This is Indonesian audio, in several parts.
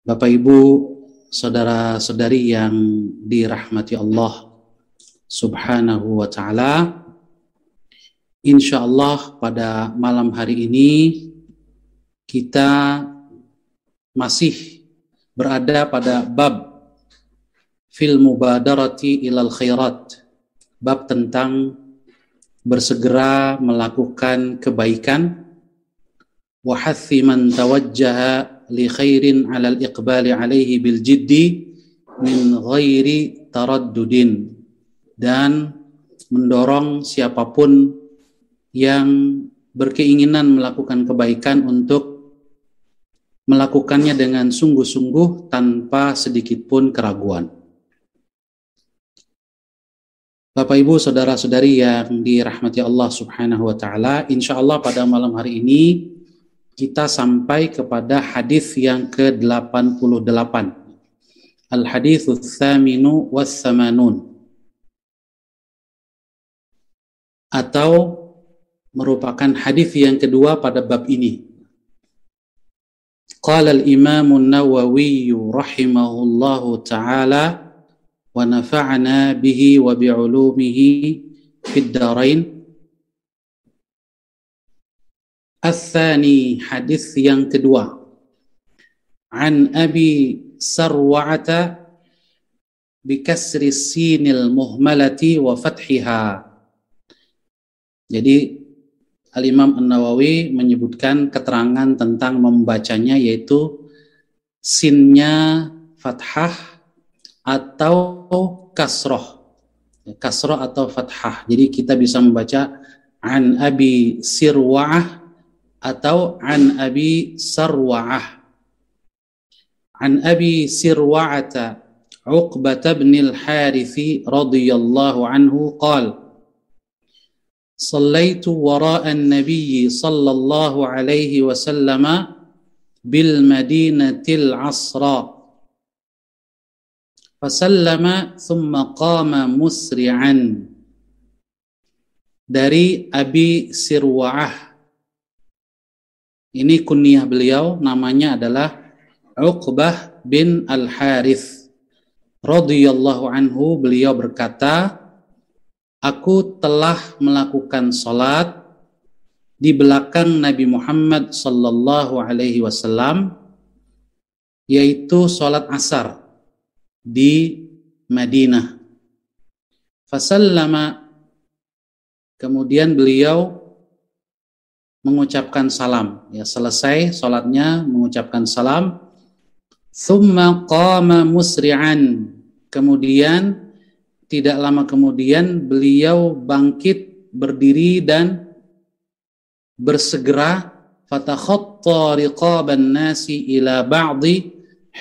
Bapak Ibu, saudara-saudari yang dirahmati Allah Subhanahu wa taala. Insyaallah pada malam hari ini kita masih berada pada bab fil mubadarati ilal khairat. Bab tentang bersegera melakukan kebaikan wa hathi man tawajjaha li khairin 'alal iqbali 'alaihi bil jiddi min ghairi taraddudin, dan mendorong siapapun yang berkeinginan melakukan kebaikan untuk melakukannya dengan sungguh-sungguh tanpa sedikit pun keraguan. Bapak Ibu, saudara-saudari yang dirahmati Allah Subhanahu wa taala, insyaallah pada malam hari ini kita sampai kepada hadis yang ke-88. Al-haditsus tsaminu was-samanun, atau merupakan hadis yang kedua pada bab ini. Qala al-Imam an-Nawawi rahimahullahu taala wa nafa'ana bihi wa bi'ulumihi fid dharain. Ats-tsani, hadis yang kedua. An Abi Sarwa'ata bi kasri sinil muhmalati wa fathiha. Jadi Al-Imam An-Nawawi menyebutkan keterangan tentang membacanya, yaitu sinnya fathah atau kasroh. Kasroh atau fathah. Jadi kita bisa membaca an Abi Sirwa'ah atau an Abi Sarwa'ah. An Abi Sirwa'ata Uqbah bin al-Harith radhiyallahu anhu qala صليت وراء النبي صلى الله عليه وسلم بالمدينة العصر فسلم ثم قام مسرعا. Dari Abi Sirwa'ah, ini kunyah beliau, namanya adalah Uqbah bin al-Harith radhiyallahu anhu. Beliau berkata, aku telah melakukan salat di belakang Nabi Muhammad sallallahu alaihi wasallam, yaitu salat asar di Madinah. Fasallama, kemudian beliau mengucapkan salam, ya, selesai salatnya mengucapkan salam. Tsumma qama musri'an, kemudian tidak lama kemudian beliau bangkit berdiri dan bersegera. Fatakhatta riqaban nasi ila ba'di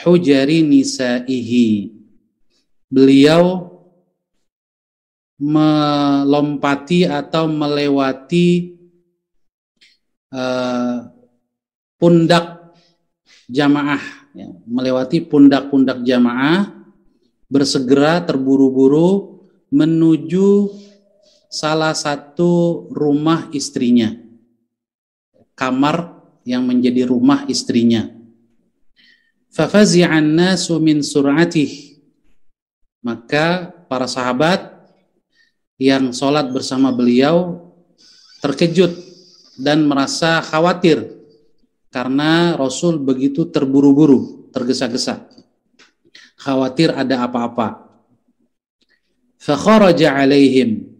hujari nisaihi, beliau melompati atau melewati pundak jamaah, ya, melewati pundak-pundak jamaah, bersegera terburu-buru menuju salah satu rumah istrinya, kamar yang menjadi rumah istrinya. Fafazi'an nasu min sur'atih, maka para sahabat yang sholat bersama beliau terkejut dan merasa khawatir karena Rasul begitu terburu-buru, tergesa-gesa, khawatir ada apa-apa. Fakharaja alaihim,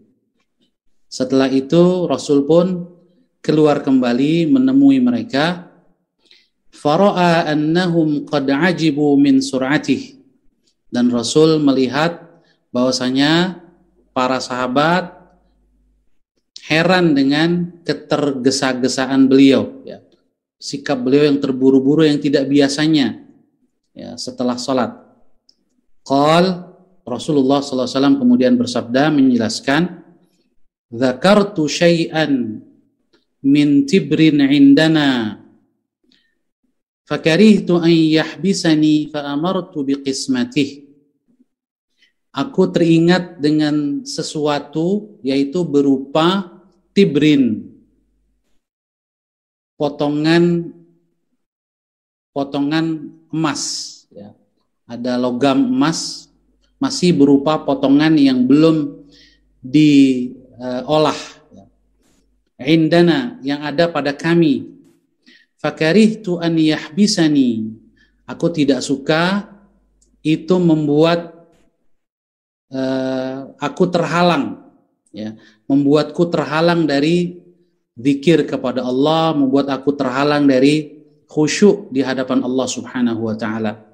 setelah itu Rasul pun keluar kembali menemui mereka. Fara'a annahum qad ajibu min sur'atih, dan Rasul melihat bahwasanya para sahabat heran dengan ketergesa-gesaan beliau, ya, sikap beliau yang terburu-buru yang tidak biasanya, ya, setelah salat. Qal, Rasulullah SAW kemudian bersabda menjelaskan, dzakartu syai'an min tibrin indana fakarihtu an yahbisani faamartu biqismatih. Aku teringat dengan sesuatu, yaitu berupa tibrin, potongan emas, ya. Ada logam emas masih berupa potongan yang belum diolah. Indana, yang ada pada kami. Fakarihtu an yahbisani, aku tidak suka itu membuat aku terhalang, ya, membuatku terhalang dari zikir kepada Allah, membuat aku terhalang dari khusyuk di hadapan Allah Subhanahu wa taala.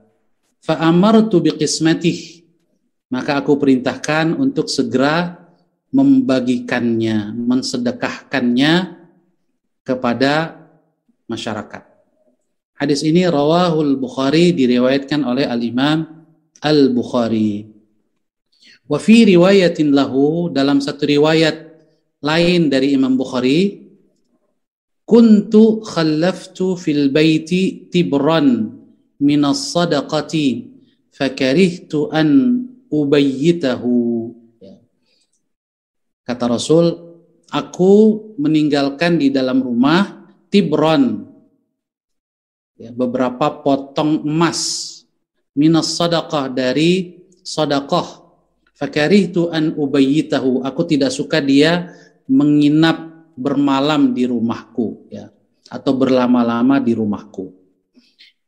Fa amartu biqismatih, maka aku perintahkan untuk segera membagikannya, mensedekahkannya kepada masyarakat. Hadis ini rawahul Bukhari, diriwayatkan oleh Al-Imam Al-Bukhari. Wa fi riwayatin lahu, dalam satu riwayat lain dari Imam Bukhari, kuntu khallaftu fil baiti tibran minas sadaqati fakarihtu an ubayyitahu. Kata Rasul, aku meninggalkan di dalam rumah tibron, ya, beberapa potong emas, minas sadaqah, dari sadaqah. Fakarihtu an ubayyitahu, aku tidak suka dia menginap bermalam di rumahku, ya, atau berlama-lama di rumahku.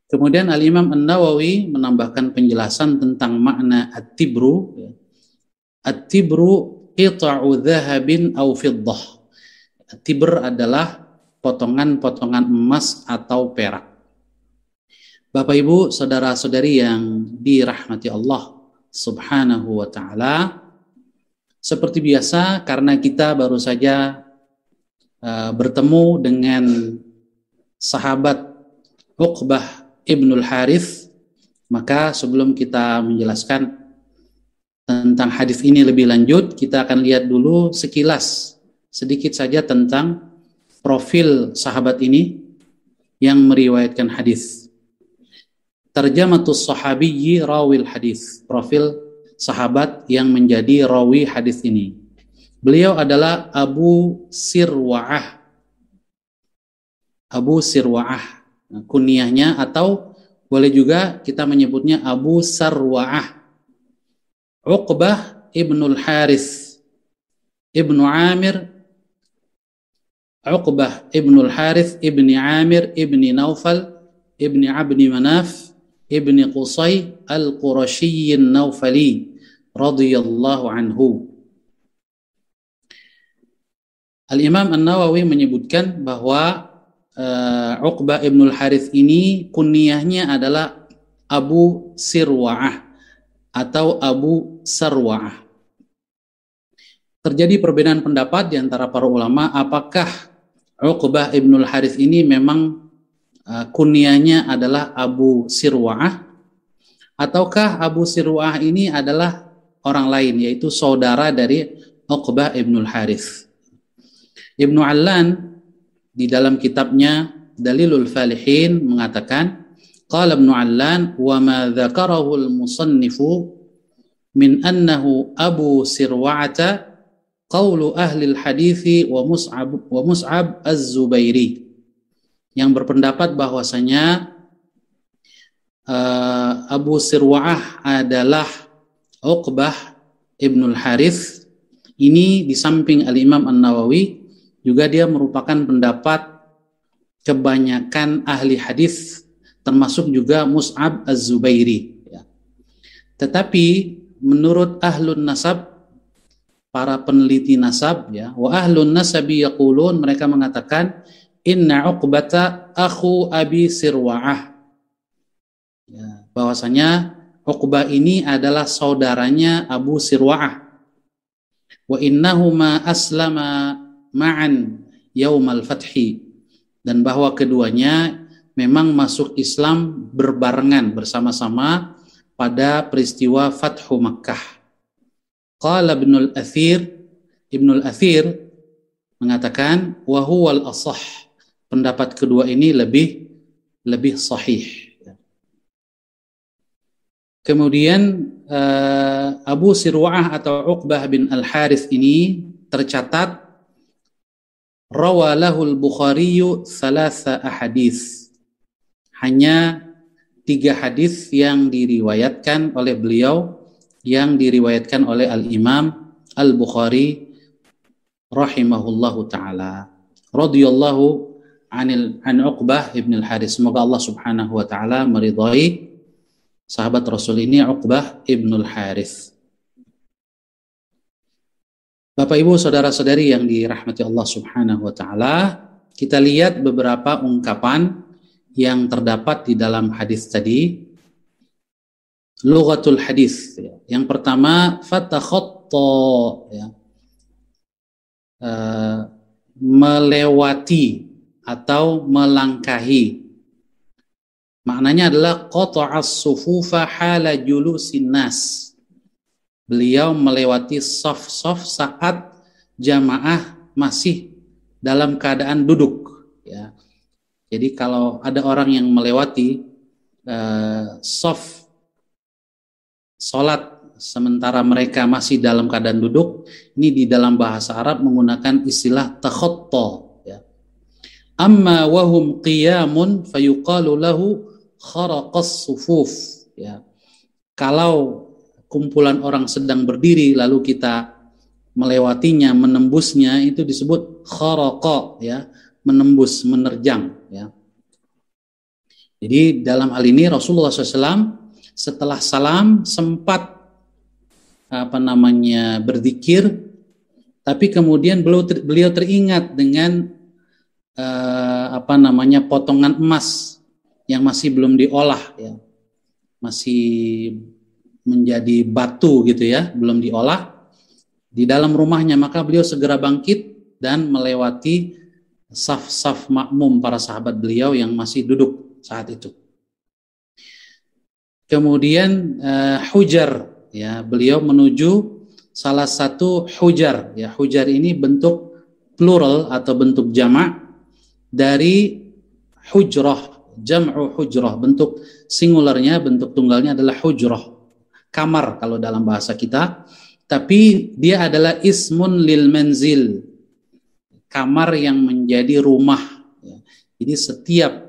Kemudian Al-Imam An-Nawawi menambahkan penjelasan tentang makna at-tibru. At-tibru qita'u dhahabin aw fiddah. At-tibr adalah potongan-potongan emas atau perak. Bapak Ibu, saudara-saudari yang dirahmati Allah Subhanahu wa taala, seperti biasa, karena kita baru saja bertemu dengan sahabat Uqbah Ibnul Harith, maka sebelum kita menjelaskan tentang hadis ini lebih lanjut, kita akan lihat dulu sekilas sedikit saja tentang profil sahabat ini yang meriwayatkan hadis. Tarjamatus sahabiyyi rawil hadis, profil sahabat yang menjadi rawi hadis ini. Beliau adalah Abu Sirwa'ah. Abu Sirwa'ah kunyahnya, atau boleh juga kita menyebutnya Abu Sarwa'ah. Uqbah Ibnul Harith Ibnu Amir, Uqbah Ibnul Harith Ibni Amir Ibni Naufal Ibni Abni Manaf Ibni Qusay Al-Qurashiyyin Naufali radhiyallahu anhu. Al-Imam An-Nawawi menyebutkan bahwa Uqbah Ibnul Harith ini kunyahnya adalah Abu Sirwa'ah atau Abu Sarwa'ah. Terjadi perbedaan pendapat di antara para ulama, apakah Uqbah Ibnul Harith ini memang kunyahnya adalah Abu Sirwa'ah, ataukah Abu Sirwa'ah ini adalah orang lain, yaitu saudara dari Uqbah Ibnul Harith. Ibnu Allan di dalam kitabnya Dalilul Falihin mengatakan, qala Ibnu Allan wa ma dzakarahu al-musannifu min annahu Abu Sirwa'ata qaulu ahli al-hadithi wa Mus'ab Az-Zubairi, yang berpendapat bahwasanya Abu Sirwa'ah adalah Uqbah Ibnul Harith. Ini di samping Al-Imam An-Nawawi, juga dia merupakan pendapat kebanyakan ahli hadis, termasuk juga Mus'ab Az-Zubairi. Ya. Tetapi menurut ahlun nasab, para peneliti nasab, ya, wa ahlun nasabi yaqulun, mereka mengatakan inna Uqbata akhu Abi Sirwa'ah. Ya, bahwasanya Uqbah ini adalah saudaranya Abu Sirwa'ah. Wa innahuma aslama ma'an yaumal fathi, dan bahwa keduanya memang masuk Islam berbarengan, bersama-sama pada peristiwa Fathu Makkah. Qala Ibnul Athir mengatakan wa huwal asah, pendapat kedua ini lebih sahih. Kemudian Abu Sirwa'ah atau Uqbah bin Al-Harith ini tercatat rawalahul Bukhari thalatha ahadits, hanya 3 hadis yang diriwayatkan oleh beliau, yang diriwayatkan oleh Al-Imam Al-Bukhari rahimahullahu taala. Radhiyallahu an Uqbah ibn al-Harits. Semoga Allah Subhanahu wa taala meridhai sahabat Rasul ini, Uqbah ibn al-Harits. Bapak Ibu saudara-saudari yang dirahmati Allah Subhanahu wa taala, kita lihat beberapa ungkapan yang terdapat di dalam hadis tadi. Lughatul hadis. Yang pertama, fatakhatta, ya. Melewati atau melangkahi. Maknanya adalah qata'as sufufa hala julusin nas. Beliau melewati saf-saf saat jamaah masih dalam keadaan duduk, ya. Jadi kalau ada orang yang melewati saf salat sementara mereka masih dalam keadaan duduk, ini di dalam bahasa Arab menggunakan istilah takhatta, ya. Amma wahum qiyamun fayuqalu lahu kharaqas sufuf, ya. Kalau kumpulan orang sedang berdiri lalu kita melewatinya, menembusnya, itu disebut kharaqa, ya, menembus, menerjang, ya. Jadi dalam hal ini Rasulullah SAW setelah salam sempat berzikir, tapi kemudian beliau teringat dengan potongan emas yang masih belum diolah, ya, masih menjadi batu gitu, ya, belum diolah di dalam rumahnya. Maka beliau segera bangkit dan melewati saf-saf makmum para sahabat beliau yang masih duduk saat itu. Kemudian hujar, ya, beliau menuju salah satu hujar, ya. Hujar ini bentuk plural atau bentuk jamak dari hujrah, jam'u hujrah. Bentuk singularnya, bentuk tunggalnya adalah hujrah, kamar kalau dalam bahasa kita, tapi dia adalah ismun lil manzil, kamar yang menjadi rumah, ya. Jadi setiap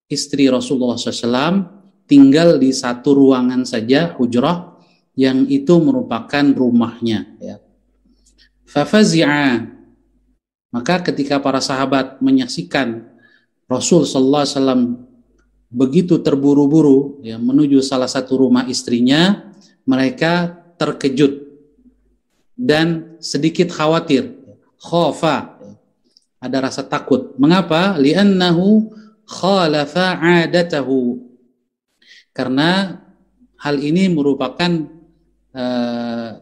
istri Rasulullah SAW tinggal di satu ruangan saja, hujrah, yang itu merupakan rumahnya, ya. Fafazi'a, maka ketika para sahabat menyaksikan Rasul sallallahu alaihi wasallam begitu terburu-buru, ya, menuju salah satu rumah istrinya, mereka terkejut dan sedikit khawatir. Khofa, ada rasa takut. Mengapa? Li'annahu khalafa 'adatahu, karena hal ini merupakan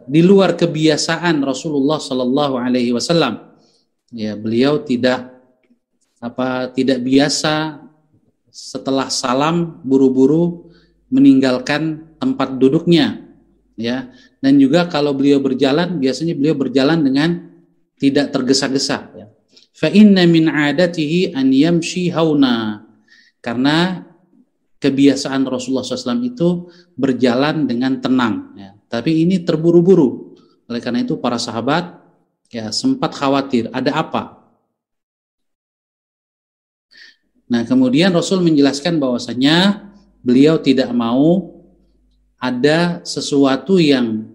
di luar kebiasaan Rasulullah sallallahu alaihi wasallam. Ya, beliau tidak biasa setelah salam buru-buru meninggalkan tempat duduknya, ya. Dan juga kalau beliau berjalan, biasanya beliau berjalan dengan tidak tergesa-gesa, ya. Fa inna min 'adatihi an yamshi hauna, karena kebiasaan Rasulullah SAW itu berjalan dengan tenang, ya. Tapi ini terburu-buru. Oleh karena itu para sahabat, ya, sempat khawatir, ada apa? Nah, kemudian Rasul menjelaskan bahwasanya beliau tidak mau ada sesuatu yang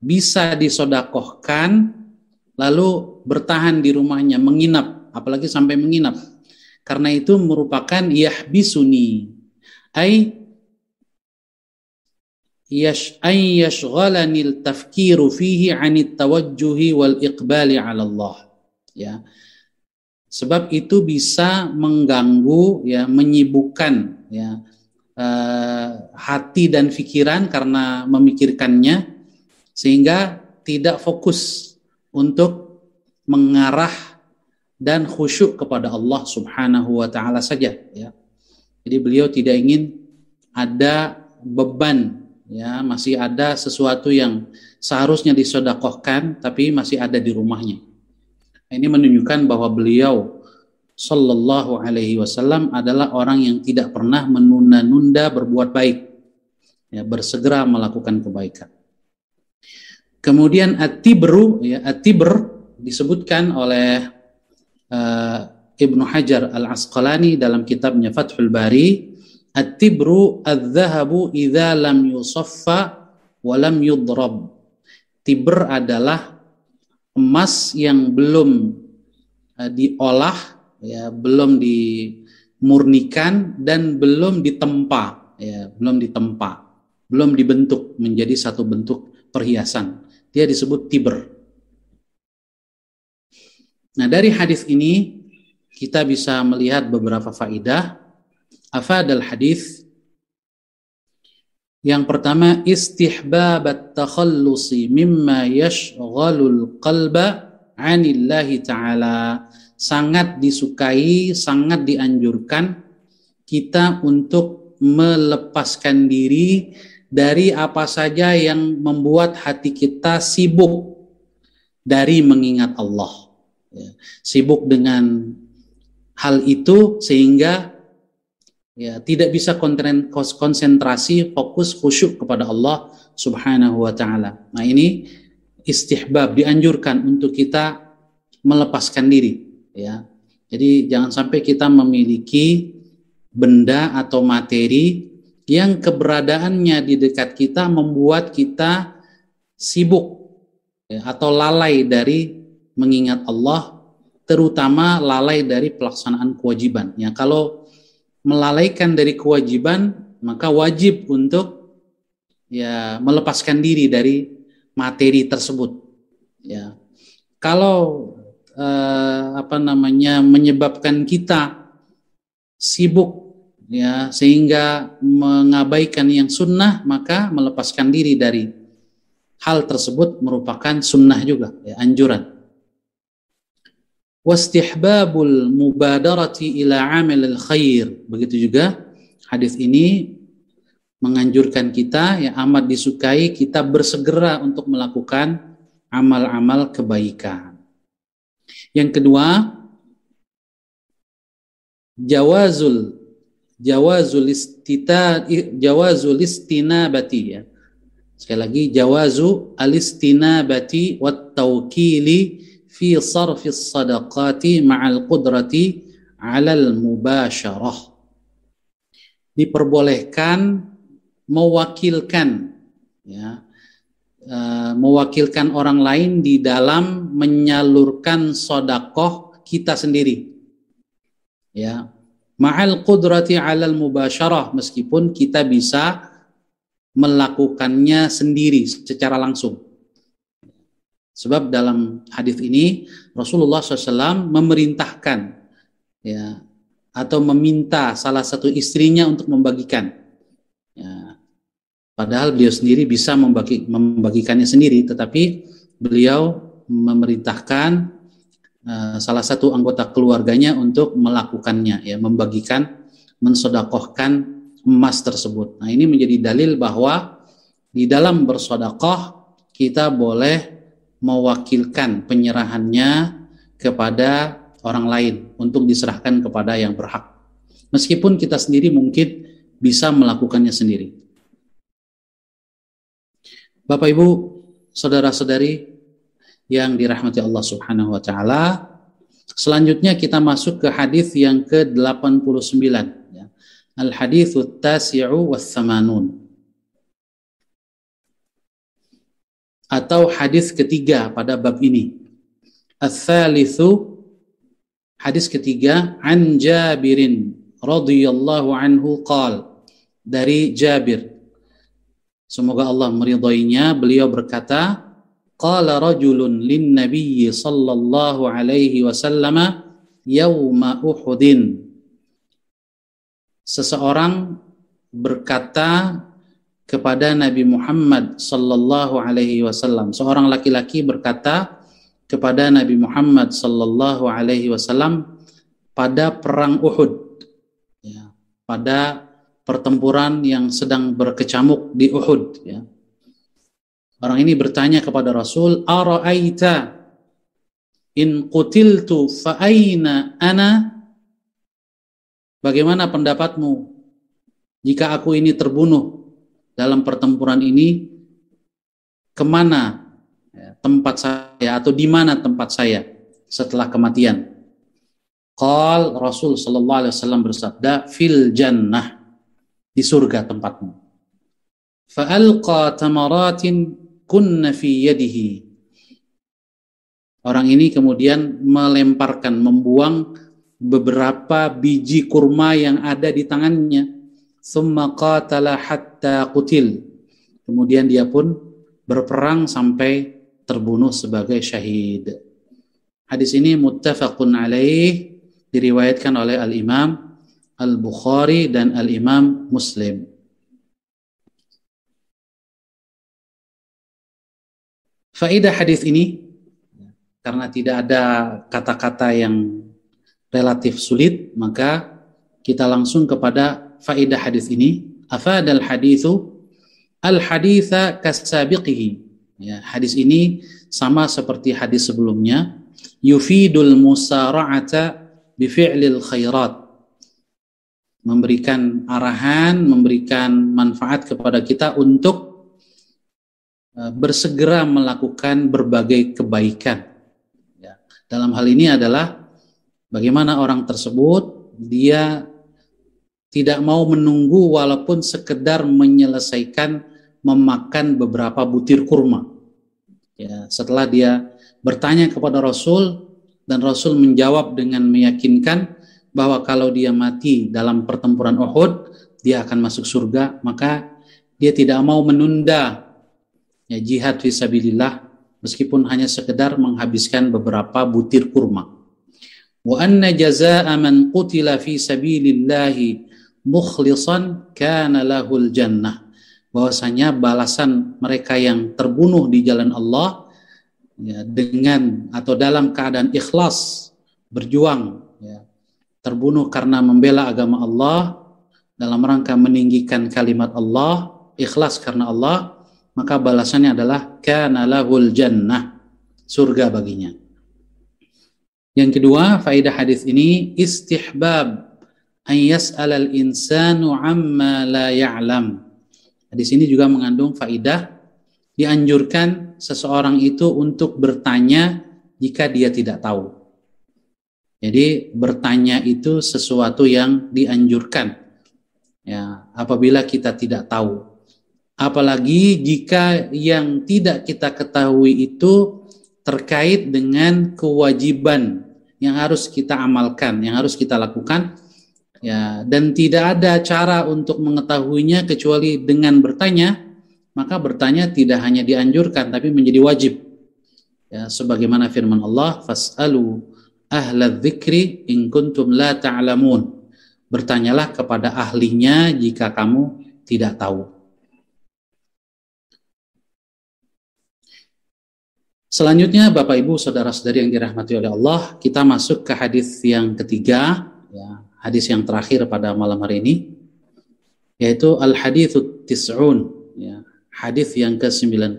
bisa disodakohkan lalu bertahan di rumahnya, menginap, apalagi sampai menginap. Karena itu merupakan yahbisuni, ay yashghalanil tafkiru fihi 'anit tawajjuhi wal iqbali 'ala Allah, ya. Sebab itu bisa mengganggu, ya, menyibukkan, ya, hati dan pikiran karena memikirkannya, sehingga tidak fokus untuk mengarah dan khusyuk kepada Allah Subhanahu wa taala saja, ya. Jadi beliau tidak ingin ada beban, ya, masih ada sesuatu yang seharusnya disedekahkan tapi masih ada di rumahnya. Ini menunjukkan bahwa beliau sallallahu alaihi wasallam adalah orang yang tidak pernah menunda-nunda berbuat baik, ya, bersegera melakukan kebaikan. Kemudian at-tibru, ya, at-tibr disebutkan oleh Ibnu Hajar Al-Asqalani dalam kitabnya Fathul Bari At-tibru adz-dzahabu idza lam yusaffa wa lam yudrab. Tibr adalah emas yang belum diolah, ya, belum dimurnikan dan belum ditempa, ya, belum dibentuk menjadi satu bentuk perhiasan. Dia disebut tibr. Nah, dari hadis ini kita bisa melihat beberapa faidah. Afadal hadis. Yang pertama, istihbab at-takhallusi mimma yashghalul qalba 'anillahi ta'ala. Sangat disukai, sangat dianjurkan kita untuk melepaskan diri dari apa saja yang membuat hati kita sibuk dari mengingat Allah. Ya, sibuk dengan hal itu sehingga ya tidak bisa konsentrasi, fokus, khusyuk kepada Allah Subhanahu wa taala. Nah, ini istihbab, dianjurkan untuk kita melepaskan diri, ya. Jadi jangan sampai kita memiliki benda atau materi yang keberadaannya di dekat kita membuat kita sibuk, ya, atau lalai dari mengingat Allah, terutama lalai dari pelaksanaan kewajiban. Ya, kalau melalaikan dari kewajiban, maka wajib untuk ya melepaskan diri dari materi tersebut. Ya, kalau menyebabkan kita sibuk, ya, sehingga mengabaikan yang sunnah, maka melepaskan diri dari hal tersebut merupakan sunnah juga, ya, anjuran. Wastihbabul mubadarati ila amilil khair. Begitu juga hadis ini menganjurkan kita, ya, amat disukai kita bersegera untuk melakukan amal-amal kebaikan. Yang kedua, jawazul istinabati, ya. Sekali lagi, jawazu al-istinabati wat tawkili fi sarfis sadaqati ma'al qudrati 'alal mubasyarah. Diperbolehkan mewakilkan, ya, mewakilkan orang lain di dalam menyalurkan sedekah kita sendiri, ya, ma'al qudrati 'alal mubasyarah, meskipun kita bisa melakukannya sendiri secara langsung. Sebab dalam hadis ini Rasulullah SAW memerintahkan, ya, atau meminta salah satu istrinya untuk membagikan. Ya, padahal beliau sendiri bisa membagikannya sendiri, tetapi beliau memerintahkan salah satu anggota keluarganya untuk melakukannya, ya, membagikan, mensedekahkan emas tersebut. Nah, ini menjadi dalil bahwa di dalam bersedekah kita boleh mewakilkan penyerahannya kepada orang lain untuk diserahkan kepada yang berhak, meskipun kita sendiri mungkin bisa melakukannya sendiri. Bapak Ibu, saudara-saudari yang dirahmati Allah Subhanahu wa taala, selanjutnya kita masuk ke hadis yang ke-89, ya. Al-haditsus tasi'u was-samanun, atau hadis ketiga pada bab ini. Ats-tsalitsu, hadis ketiga, an Jabirin radhiyallahu anhu qala, dari Jabir, semoga Allah meridhoinya, beliau berkata, qala rajulun lin nabiyyi sallallahu alaihi wasallam yauma Uhudin. Seseorang berkata kepada Nabi Muhammad sallallahu alaihi wasallam, seorang laki-laki berkata kepada Nabi Muhammad sallallahu alaihi wasallam pada perang Uhud, ya, pada pertempuran yang sedang berkecamuk di Uhud, ya. Orang ini bertanya kepada Rasul, ara'aita in qutiltu fa aina ana? Bagaimana pendapatmu jika aku ini terbunuh dalam pertempuran ini, kemana, ya, tempat saya, atau di mana tempat saya setelah kematian? Qal, Rasul sallallahu alaihi wasallam bersabda, fil jannah, di surga tempatmu. Fa'alqa tamaratin kunna fi yadihi. Orang ini kemudian melemparkan, membuang beberapa biji kurma yang ada di tangannya. Tsumma qatala hatta qutil. Kemudian dia pun berperang sampai terbunuh sebagai syahid. Hadis ini muttafaqun alaih, diriwayatkan oleh Al-Imam Al-Bukhari dan Al-Imam Muslim. Faedah hadis ini, karena tidak ada kata-kata yang relatif sulit, maka kita langsung kepada faedah hadis ini. Afadal hadithu al-haditha kasabiqihi. Ya, hadis ini sama seperti hadis sebelumnya. Yufidul musara'ata bifi'lil khairat. Memberikan arahan, memberikan manfaat kepada kita untuk bersegera melakukan berbagai kebaikan. Ya. Dalam hal ini adalah bagaimana orang tersebut dia tidak mau menunggu walaupun sekedar menyelesaikan memakan beberapa butir kurma. Ya, setelah dia bertanya kepada Rasul dan Rasul menjawab dengan meyakinkan bahwa kalau dia mati dalam pertempuran Uhud dia akan masuk surga, maka dia tidak mau menunda ya, jihad fisabilillah meskipun hanya sekedar menghabiskan beberapa butir kurma. Wa anna jazaa'a man qutila fi sabilillahi mukhlishan kana lahul jannah. Bahwasanya balasan mereka yang terbunuh di jalan Allah ya, dengan atau dalam keadaan ikhlas berjuang ya, terbunuh karena membela agama Allah dalam rangka meninggikan kalimat Allah, ikhlas karena Allah, maka balasannya adalah kana lahul jannah, surga baginya. Yang kedua, faedah hadis ini istihbab an yas'alal insanu amma la ya'lam. Hadis ini juga mengandung faedah dianjurkan seseorang itu untuk bertanya jika dia tidak tahu. Jadi bertanya itu sesuatu yang dianjurkan ya, apabila kita tidak tahu. Apalagi jika yang tidak kita ketahui itu terkait dengan kewajiban yang harus kita amalkan, yang harus kita lakukan, ya, dan tidak ada cara untuk mengetahuinya kecuali dengan bertanya, maka bertanya tidak hanya dianjurkan tapi menjadi wajib. Ya, sebagaimana firman Allah, fas'alu ahlal dzikri in kuntum la ta'lamun. Bertanyalah kepada ahlinya jika kamu tidak tahu. Selanjutnya Bapak Ibu saudara-saudari yang dirahmati oleh Allah, kita masuk ke hadis yang ketiga, ya, hadis yang terakhir pada malam hari ini, yaitu al-haditsut tis'un, ya, hadis yang ke-90,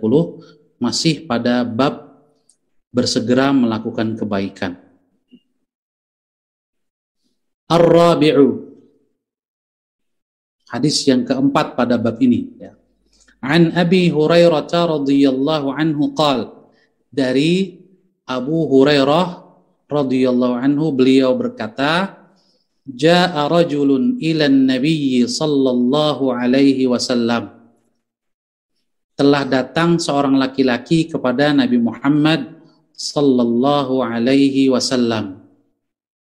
masih pada bab bersegera melakukan kebaikan. Ar-rabi'u, hadis yang keempat pada bab ini, ya. An Abi Hurairah radhiyallahu anhu qala, dari Abu Hurairah radhiyallahu anhu, beliau berkata, jaa rajulun ilan nabiyyi sallallahu alaihi wasallam. Telah datang seorang laki-laki kepada Nabi Muhammad sallallahu alaihi wasallam.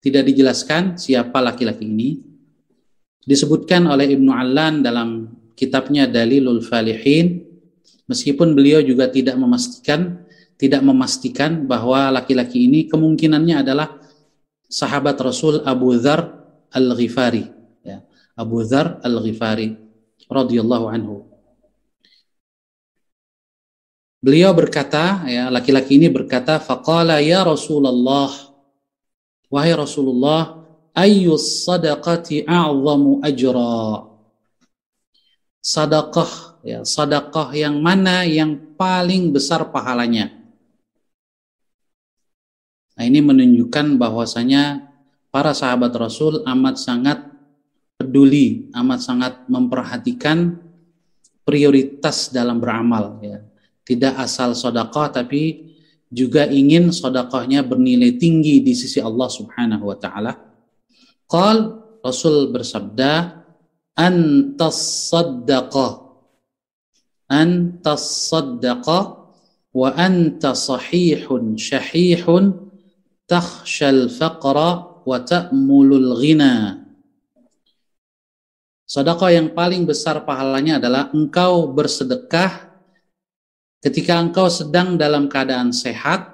Tidak dijelaskan siapa laki-laki ini. Disebutkan oleh Ibnu Allan dalam kitabnya Dalilul Falihin, meskipun beliau juga tidak memastikan bahwa laki-laki ini kemungkinannya adalah sahabat Rasul Abu Dzar Al-Ghifari, ya, Abu Dzar Al-Ghifari radhiyallahu anhu. Beliau berkata, ya, laki-laki ini berkata, faqala ya Rasulullah, wahai Rasulullah, ayyus sadaqati a'zamu ajra. Sedekah, ya, sedekah yang mana yang paling besar pahalanya? Nah, ini menunjukkan bahwasanya para sahabat Rasul amat sangat peduli, amat sangat memperhatikan prioritas dalam beramal, ya. Tidak asal sedekah tapi juga ingin sedekahnya bernilai tinggi di sisi Allah Subhanahu wa taala. Qal, Rasul bersabda, antas saddaqa wa anta sahihun syahihun takhshal faqra wa ta'mulul ghina. Sedekah yang paling besar pahalanya adalah engkau bersedekah ketika engkau sedang dalam keadaan sehat,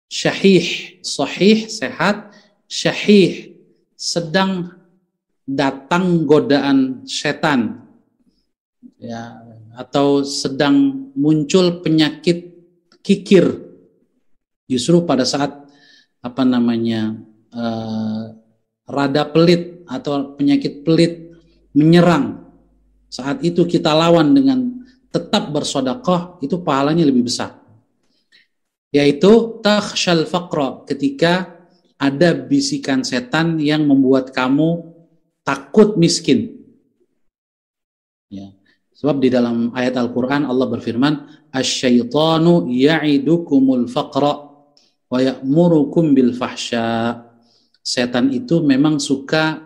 syahih, sahih, sehat, syahih, sedang datang godaan setan, ya, atau sedang muncul penyakit kikir. Justru pada saat rada pelit atau penyakit pelit menyerang, saat itu kita lawan dengan tetap bersedekah, itu pahalanya lebih besar. Yaitu takhshal faqra, ketika ada bisikan setan yang membuat kamu takut miskin. Ya. Sebab di dalam ayat Al-Quran Allah berfirman, asyaitanu ya'idukumul faqra wa ya'murukum bil fahsya. Setan itu memang suka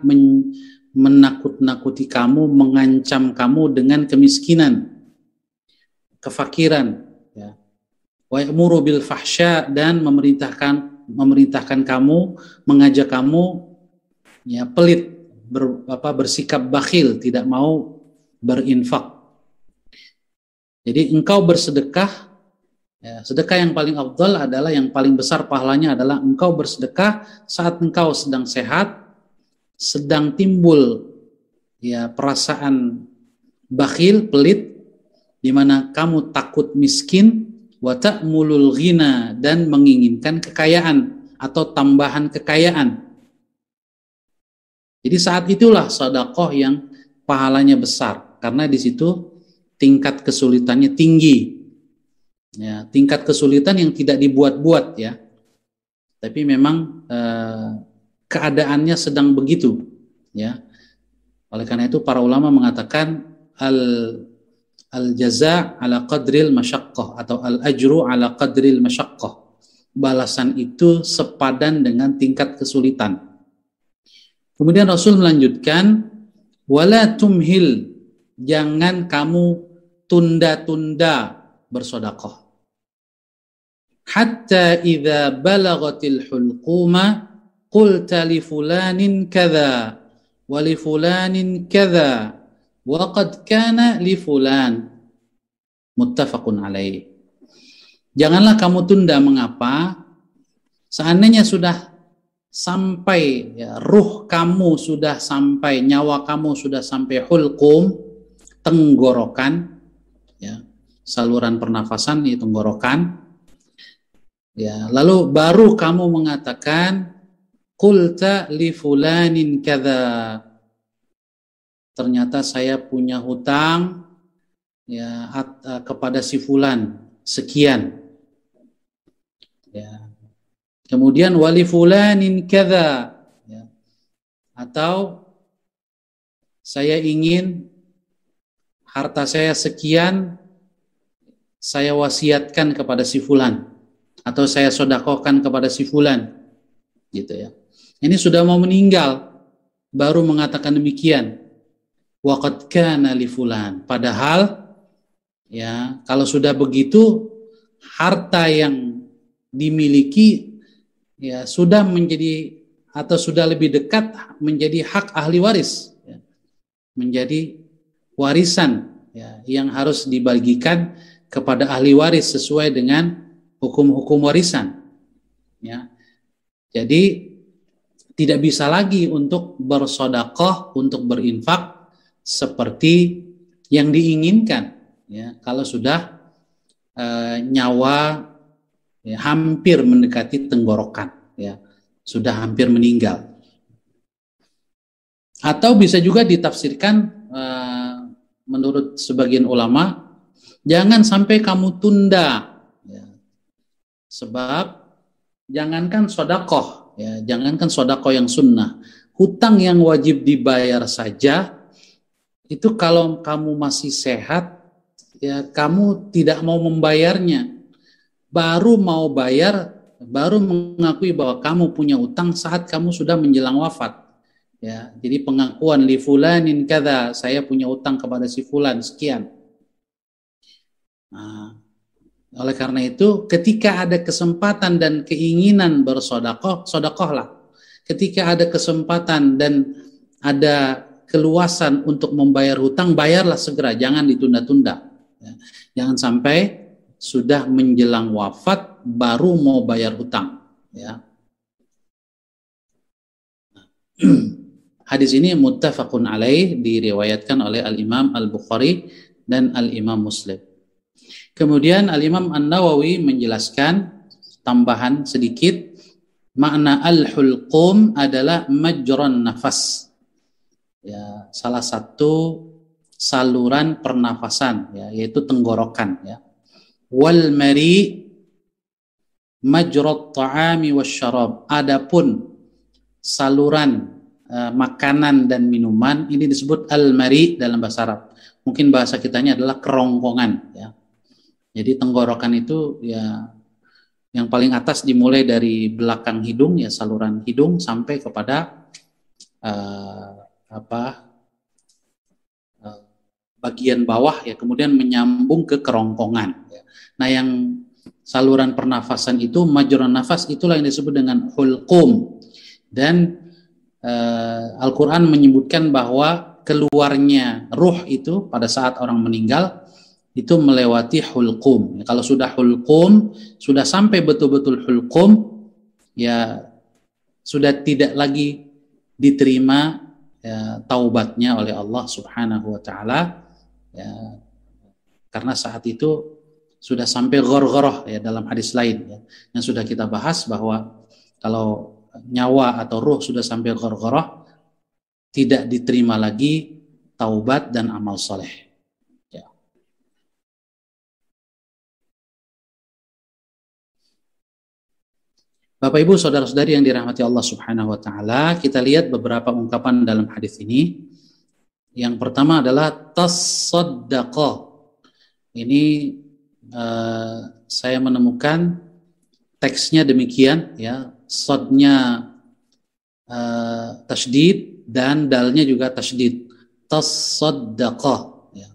menakut-nakuti kamu, mengancam kamu dengan kemiskinan, kefakiran, ya. Wa ya'muru bil fahsya, dan memerintahkan kamu, mengajak kamu, ya, pelit, bersikap bakhil, tidak mau berinfak. Jadi engkau bersedekah, ya, sedekah yang paling afdal adalah, yang paling besar pahalanya adalah engkau bersedekah saat engkau sedang sehat, sedang timbul, ya, perasaan bakhil, pelit, di mana kamu takut miskin, wa ta'mulul ghina, dan menginginkan kekayaan atau tambahan kekayaan. Jadi saat itulah sedekah yang pahalanya besar, karena di situ tingkat kesulitannya tinggi, ya, tingkat kesulitan yang tidak dibuat-buat, ya, tapi memang keadaannya sedang begitu, ya. Oleh karena itu para ulama mengatakan al jaza ala qadril masyaqqah, atau al ajru ala qadril masyaqqah, balasan itu sepadan dengan tingkat kesulitan. Kemudian Rasul melanjutkan, wala tumhil, jangan kamu tunda-tunda bersedekah. Hatta idza balagatil hulquma qulta li fulanin kadza wa li fulanin kadza wa qad kana li fulan, muttafaqun alaih. Janganlah kamu tunda. Mengapa? Seandainya sudah sampai, ya, ruh kamu sudah sampai, nyawa kamu sudah sampai hulqum, tenggorokan, ya, saluran pernafasan itu tenggorokan, ya, lalu baru kamu mengatakan qulta li fulanin kadza, ternyata saya punya hutang, ya, kepada si fulan sekian, ya. Kemudian wali fulanin kadza, ya, atau saya ingin harta saya sekian saya wasiatkan kepada si fulan, atau saya sedekahkan kepada si fulan, gitu, ya. Ini sudah mau meninggal baru mengatakan demikian, wa qad kana li fulan, padahal, ya, kalau sudah begitu harta yang dimiliki, ya, sudah menjadi, atau sudah lebih dekat menjadi hak ahli waris, ya, menjadi warisan, ya, yang harus dibagikan kepada ahli waris sesuai dengan hukum-hukum warisan, ya. Jadi tidak bisa lagi untuk bersedekah, untuk berinfak seperti yang diinginkan, ya, kalau sudah nyawa, ya, hampir mendekati tenggorokan, ya, sudah hampir meninggal. Atau bisa juga ditafsirkan menurut sebagian ulama, jangan sampai kamu tunda, ya. Sebab jangankan sedekah, ya, jangankan sedekah yang sunnah, hutang yang wajib dibayar saja itu kalau kamu masih sehat, ya, kamu tidak mau membayarnya, baru mau bayar, baru mengakui bahwa kamu punya utang saat kamu sudah menjelang wafat, Ya, jadi pengakuan li fulanin kada, saya punya utang kepada si fulan sekian. Nah, oleh karena itu, ketika ada kesempatan dan keinginan bersodakoh, sodakohlah. Ketika ada kesempatan dan ada keluasan untuk membayar hutang, bayarlah segera, jangan ditunda-tunda. Ya. Jangan sampai sudah menjelang wafat baru mau bayar hutang. Ya. Hadis ini muttafaqun alaih, diriwayatkan oleh Al-Imam Al-Bukhari dan Al-Imam Muslim. Kemudian Al-Imam An-Nawawi menjelaskan tambahan sedikit, makna al-hulqum adalah majron nafas. Ya, salah satu saluran pernafasan, ya, yaitu tenggorokan, ya. Wal mari majrot ta'ami wasyarab. Adapun saluran makanan dan minuman ini disebut al-mari dalam bahasa Arab. Mungkin bahasa kitanya adalah kerongkongan, ya. Jadi tenggorokan itu ya yang paling atas dimulai dari belakang hidung, ya, saluran hidung sampai kepada bagian bawah, ya, kemudian menyambung ke kerongkongan, ya. Nah, yang saluran pernafasan itu, majron nafas, itulah yang disebut dengan hulqum. Dan Al-Quran menyebutkan bahwa keluarnya ruh itu pada saat orang meninggal itu melewati hulqum. Ya, kalau sudah hulqum, sudah sampai betul-betul hulqum, ya sudah tidak lagi diterima, ya, taubatnya oleh Allah Subhanahu wa taala, ya, karena saat itu sudah sampai ghargharah, ya, dalam hadis lain, ya, yang sudah kita bahas bahwa kalau nyawa atau ruh sudah sampai ghargharah, tidak diterima lagi taubat dan amal soleh. Bapak Ibu saudara-saudari yang dirahmati Allah Subhanahu wa taala, kita lihat beberapa ungkapan dalam hadis ini. Yang pertama adalah tasaddaqa. Ini saya menemukan teksnya demikian, ya. Sodnya tasydid dan dalnya juga tasydid. Tasaddaqa, ya.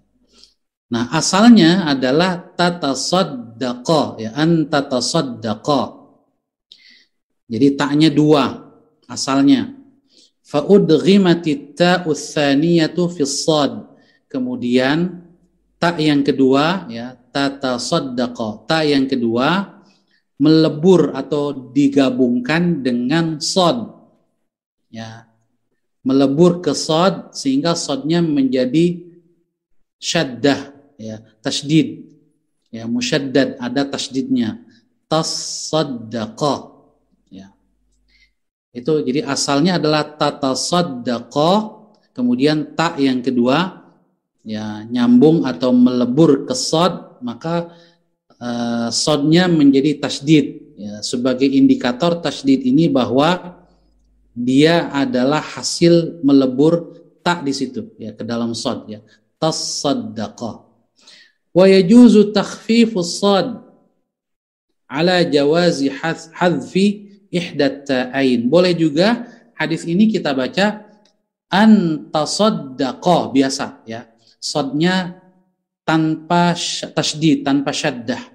Nah, asalnya adalah tatasaddaqa, ya, anta tasaddaqa. Jadi taknya dua asalnya. Fa'udghimatit ta'u tsaniyatu fis sad. Kemudian tak yang kedua, ya, tatasaddaqa. Tak yang kedua melebur atau digabungkan dengan sad. Ya. Melebur ke sad sehingga sadnya menjadi syaddah, ya, tasydid. Ya, musyaddad, ada tasydidnya. Tasaddaqa. Itu jadi asalnya adalah tatasaddaqa, kemudian tak yang kedua, ya, nyambung atau melebur ke sad, maka sadnya menjadi tasydid, ya, sebagai indikator tasydid ini bahwa dia adalah hasil melebur tak di situ, ya, ke dalam sad, ya, tasaddaqa. Wa yajuzu takhfifus sad ala jawazi hadfi ihdat ta'ain. Boleh juga hadis ini kita baca antasaddaqa biasa, ya. Sadnya tanpa tasydid, tanpa syaddah.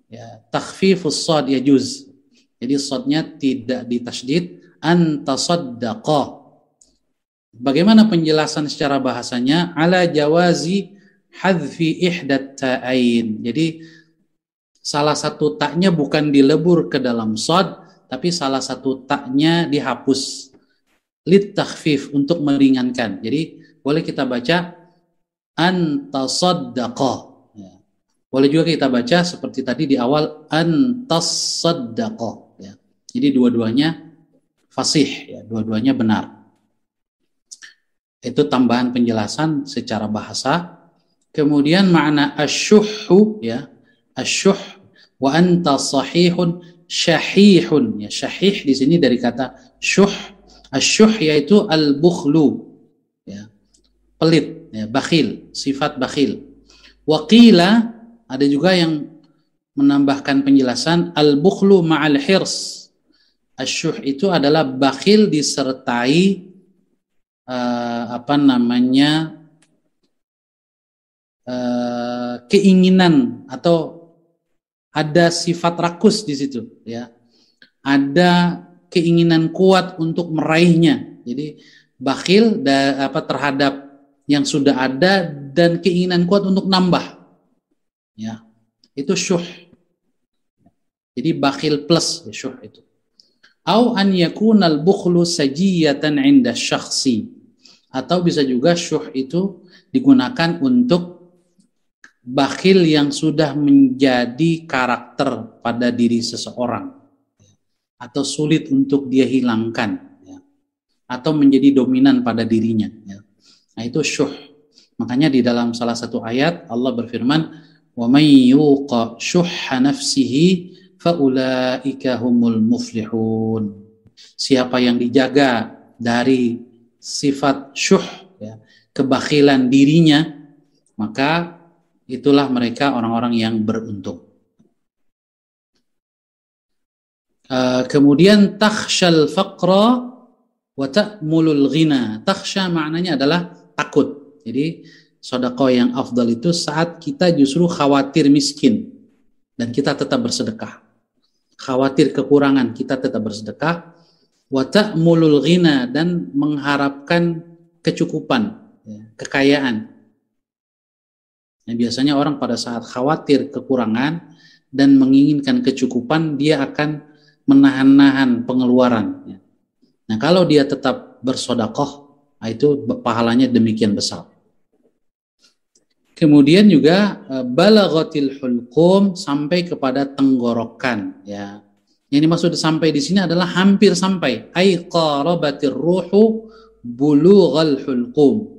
Ya, takhfifus sad yajuz. Jadi sadnya tidak ditasydid, antasaddaqa. Bagaimana penjelasan secara bahasanya? Ala jawazi hadfi ihdat ta'ain. Jadi salah satu taknya bukan dilebur ke dalam sad, tapi salah satu taknya dihapus, lit takhfif, untuk meringankan. Jadi boleh kita baca antasaddaqa, ya. Boleh juga kita baca seperti tadi di awal antasaddaqa, ya. Jadi dua-duanya fasih, ya, dua-duanya benar. Itu tambahan penjelasan secara bahasa. Kemudian makna asyuhhu, ya, asyuh, wa anta sahihun syahihun, ya, syahih di sini dari kata syuh. Asyuh yaitu al-bukhlu, ya, pelit, ya, bakhil, sifat bakhil. Waqila, ada juga yang menambahkan penjelasan al-bukhlu ma'al hirs. Asyuh itu adalah bakhil disertai keinginan atau ada sifat rakus di situ, ya. Ada keinginan kuat untuk meraihnya. Jadi bakhil terhadap yang sudah ada dan keinginan kuat untuk nambah. Ya. Itu syuh. Jadi bakhil plus ya, syuh itu. Au an yakunal bukhlu sajiyatan 'inda syakhsi. Atau bisa juga syuh itu digunakan untuk bakhil yang sudah menjadi karakter pada diri seseorang atau sulit untuk dia hilangkan, ya, atau menjadi dominan pada dirinya, ya. Nah itu syuh. Makanya di dalam salah satu ayat Allah berfirman, wa may yuqa syuhha nafsihi faulaika humul muflihun. Siapa yang dijaga dari sifat syuh, ya, kebakhilan dirinya, maka itulah mereka orang-orang yang beruntung. Kemudian takhshal faqra wa ta'mulul ghina. Takhsha maknanya adalah takut. Jadi sedekah yang afdal itu saat kita justru khawatir miskin dan kita tetap bersedekah. Khawatir kekurangan, kita tetap bersedekah. Wa ta'mulul ghina, dan mengharapkan kecukupan, ya, kekayaan. Nah, biasanya orang pada saat khawatir kekurangan dan menginginkan kecukupan, dia akan menahan-nahan pengeluaran. Nah, kalau dia tetap bersedekah, itu pahalanya demikian besar. Kemudian juga balaghatil hulqum, sampai kepada tenggorokan, ya. Yang dimaksud sampai di sini adalah hampir sampai. Ai qarabatir ruhu bulughal hulqum.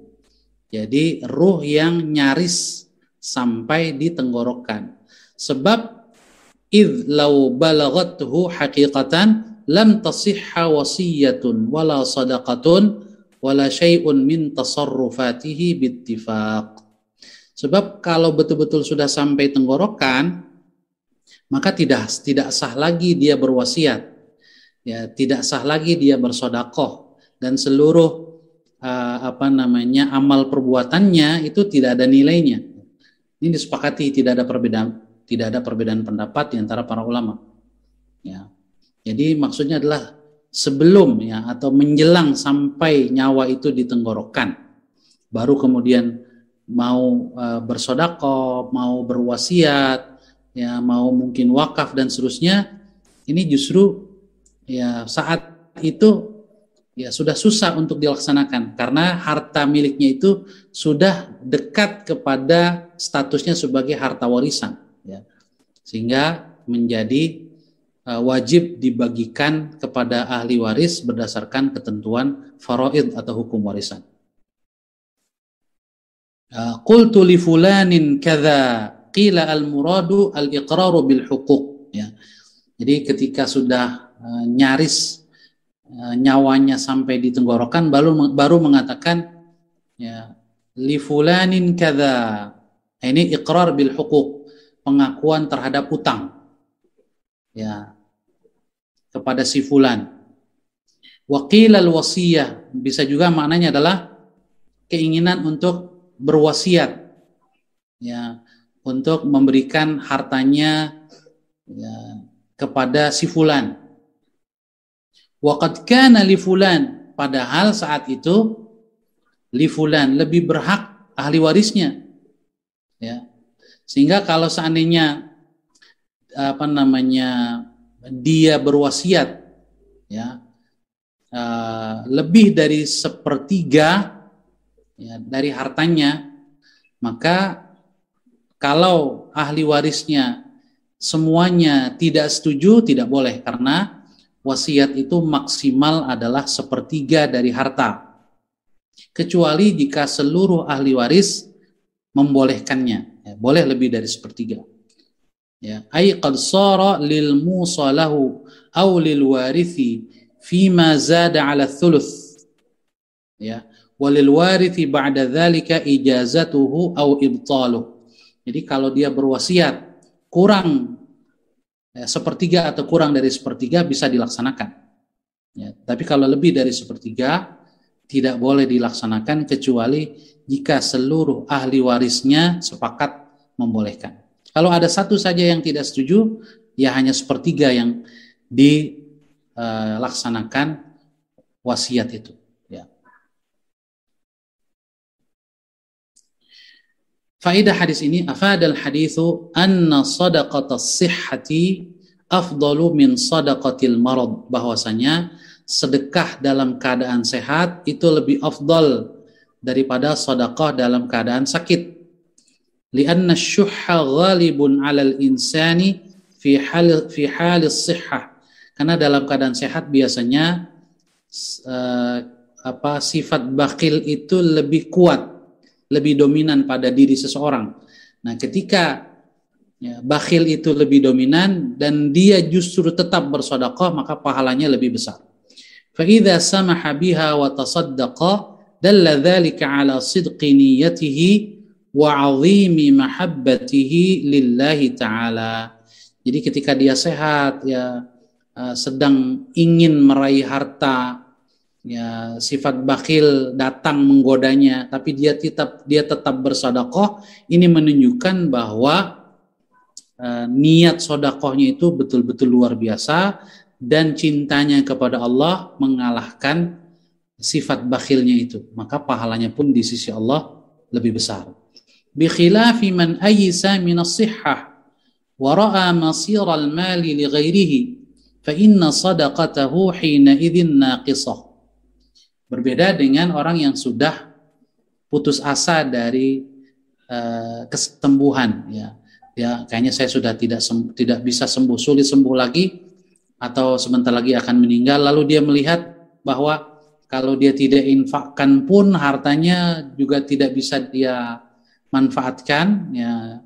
Jadi ruh yang nyaris sampai di tenggorokan. Sebab idh law balaghathu haqiqatan lam tasihha wasiyatun wala sadaqatun wala syai'un min tasarrufatihi bittifaq. Sebab kalau betul-betul sudah sampai tenggorokan, maka tidak sah lagi dia berwasiat, ya, tidak sah lagi dia bersedekah, dan seluruh amal perbuatannya itu tidak ada nilainya. Ini disepakati, tidak ada perbedaan pendapat di antara para ulama. Ya. Jadi maksudnya adalah sebelum, ya, atau menjelang sampai nyawa itu di tenggorokan, baru kemudian mau bersedekah, mau berwasiat, ya, mau mungkin wakaf dan seterusnya. Ini justru, ya, saat itu, ya, sudah susah untuk dilaksanakan karena harta miliknya itu sudah dekat kepada statusnya sebagai harta warisan, ya, sehingga menjadi wajib dibagikan kepada ahli waris berdasarkan ketentuan faraid atau hukum warisan. Qultu li fulanin kadza qila al muradu al iqraru bil huquq, ya. Jadi ketika sudah nyaris nyawanya sampai di tenggorokan, baru mengatakan, ya, li fulanin kadza. Ini iqrar bil huquq, pengakuan terhadap utang, ya, kepada si fulan. Wa qila al wasiyah, bisa juga maknanya adalah keinginan untuk berwasiat, ya, untuk memberikan hartanya, ya, kepada si fulan. Wa qad kana li fulan, padahal saat itu li fulan lebih berhak ahli warisnya, ya. Sehingga kalau seandainya dia berwasiat, ya, lebih dari sepertiga, ya, dari hartanya, maka kalau ahli warisnya semuanya tidak setuju, tidak boleh, karena wasiat itu maksimal adalah sepertiga dari harta, kecuali jika seluruh ahli waris membolehkannya, ya, boleh lebih dari sepertiga, ya. Ai qad sara lil musalahu aw lil warithi fima zada ala thuluth, ya, walil warithi ba'da dzalika ijazatuhu aw ibtaluh. Jadi kalau dia berwasiat kurang, ya, sepertiga atau kurang dari sepertiga bisa dilaksanakan, ya. Tapi kalau lebih dari sepertiga, tidak boleh dilaksanakan kecuali jika seluruh ahli warisnya sepakat membolehkan. Kalau ada satu saja yang tidak setuju, ya hanya sepertiga yang dilaksanakan wasiat itu. Ya. Faedah hadis ini, afadal hadithu anna sadaqatas sihhati afdalu min sadaqatil marad, bahwasanya sedekah dalam keadaan sehat itu lebih afdal daripada sedekah dalam keadaan sakit. Lianna syuhha ghalibun 'alal insani fi halis sihhah. Karena dalam keadaan sehat biasanya sifat bakhil itu lebih kuat, lebih dominan pada diri seseorang. Nah, ketika bakhil itu lebih dominan dan dia justru tetap bersedekah, maka pahalanya lebih besar. Fa idza samaha biha wa tasaddaqa dalla dzalika ala sidqi niyyatihi wa 'azimi mahabbatihi lillahi ta'ala. Jadi ketika dia sehat, ya sedang ingin meraih harta, ya sifat bakhil datang menggodanya, tapi dia tetap bersedekah, ini menunjukkan bahwa niat sedekahnya itu betul-betul luar biasa dan cintanya kepada Allah mengalahkan sifat bakhilnya itu, maka pahalanya pun di sisi Allah lebih besar. Bi khilafi man ayisa min as-sihhah wa ra'a masir al-mali li ghairihi fa inna sadaqatahu hina idzin naqisah. Berbeda dengan orang yang sudah putus asa dari kesembuhan, ya kayaknya saya sudah tidak bisa sembuh, sulit sembuh lagi, atau sebentar lagi akan meninggal, lalu dia melihat bahwa kalau dia tidak infakkan pun hartanya juga tidak bisa dia manfaatkan, ya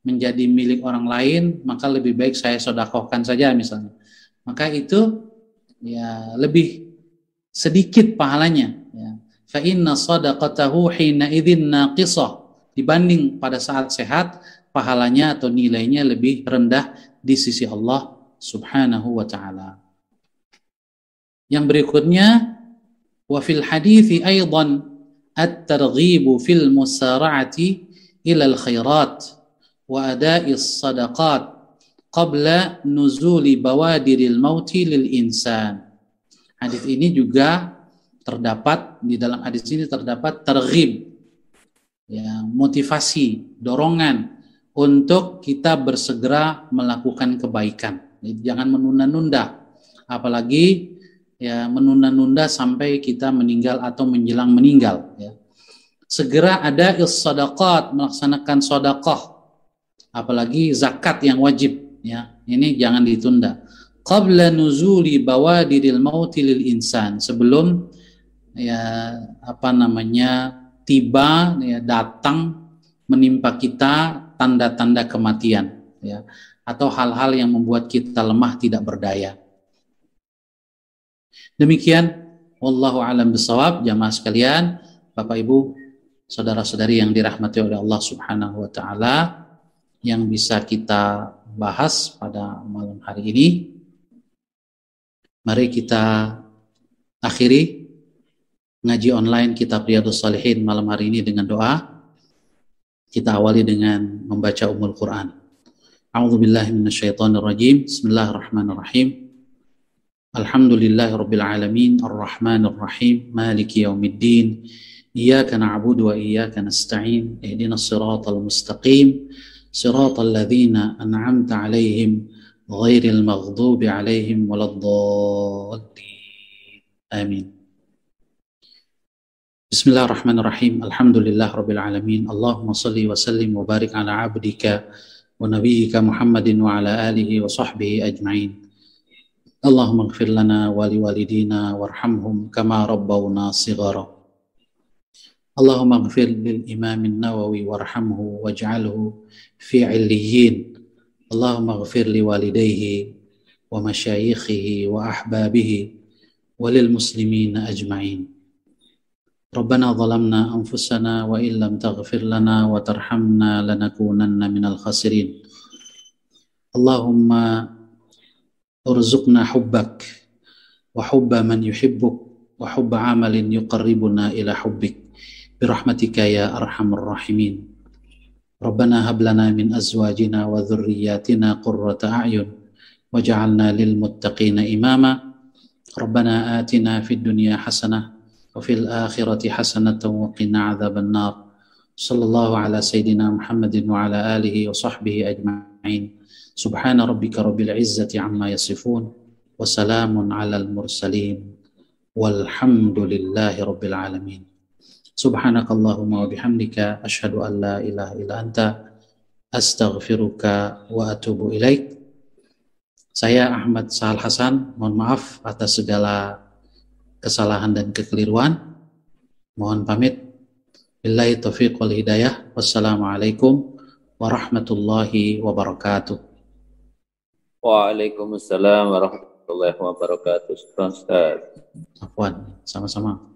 menjadi milik orang lain, maka lebih baik saya sedekahkan saja misalnya. Maka itu ya lebih sedikit pahalanya, ya. Fa inna sadaqatahu hina idzin naqisah, dibanding pada saat sehat pahalanya atau nilainya lebih rendah di sisi Allah Subhanahu wa ta'ala. Yang berikutnya, wa fil hadithi aidan at-targhibu fil musara'ati ila al-khairat wa ada'is sadaqat qabla nuzuli bawadiril mauti lil insan. Hadis ini juga terdapat, di dalam hadis ini terdapat targhib, ya, motivasi, dorongan untuk kita bersegera melakukan kebaikan. Jadi, jangan menunda-nunda, apalagi ya menunda-nunda sampai kita meninggal atau menjelang meninggal, ya. Segera ada is-sadaqat, melaksanakan sedekah, apalagi zakat yang wajib, ya. Ini jangan ditunda. Qabla nuzuli bawadiril mauti lil insan, sebelum tiba, ya, datang menimpa kita tanda-tanda kematian, ya, atau hal-hal yang membuat kita lemah tidak berdaya. Demikian, wallahu a'lam bishawab. Jamaah sekalian, Bapak Ibu, saudara-saudari yang dirahmati oleh Allah Subhanahu wa ta'ala, yang bisa kita bahas pada malam hari ini. Mari kita akhiri ngaji online kitab Riyadhus Shalihin malam hari ini dengan doa. Kita awali dengan membaca Ummul Quran. A'udzubillahi minasyaitonirrajim. Bismillahirrahmanirrahim. Alhamdulillahirabbil alamin, arrahmanir rahim, maliki yaumiddin. Iyyaka na'budu wa iyyaka nasta'in. Ihdinas siratal mustaqim, siratal ladzina an'amta 'alaihim ghairil maghdubi 'alaihim waladdallin. Amin. Bismillahirrahmanirrahim. Alhamdulillahirabbil alamin. Allahumma shalli wa sallim wa barik ala 'abdika wa nabiyyika Muhammadin wa ala alihi wa sahbihi ajma'in. Allahumma ighfir lana wa liwalidina warhamhum kama rabbawna shighara. Allahumma ighfir lil Imam an-Nawawi warhamhu waj'alhu fi 'illiyyin. Allahumma ighfir li walidayhi wa masyayikhihi wa ahbabihi wa lil muslimina ajma'in. Rabbana zalamna anfusana wa illam taghfir lana wa tarhamna lanakunanna minal khasirin. Allahumma urzuqna hubbak wa hubba man yuhibbuk وحب عمل يقربنا إلى حبك برحمتك يا أرحم الراحمين. ربنا هب لنا من أزواجنا وذرياتنا قرة أعين واجعلنا للمتقين إماما. ربنا آتنا في الدنيا حسنة وفي الآخرة حسنة وقنا عذاب النار. صلى الله على سيدنا محمد وعلى آله وصحبه أجمعين. سبحان ربك رب العزة عما يصفون وسلام على المرسلين والحمد لله رب العالمين. سبحانك اللهم وبحمدك أشهد أن لا إله إلا أنت أستغفرك وأتوب إليك. Saya Ahmad Sahal Hasan, mohon maaf atas segala kesalahan dan kekeliruan. Mohon pamit. Billahi taufiq wal hidayah. Wassalamualaikum warahmatullahi wabarakatuh. Waalaikumsalam warahmatullahi wabarakatuh. Ustaz. Afwan, sama-sama.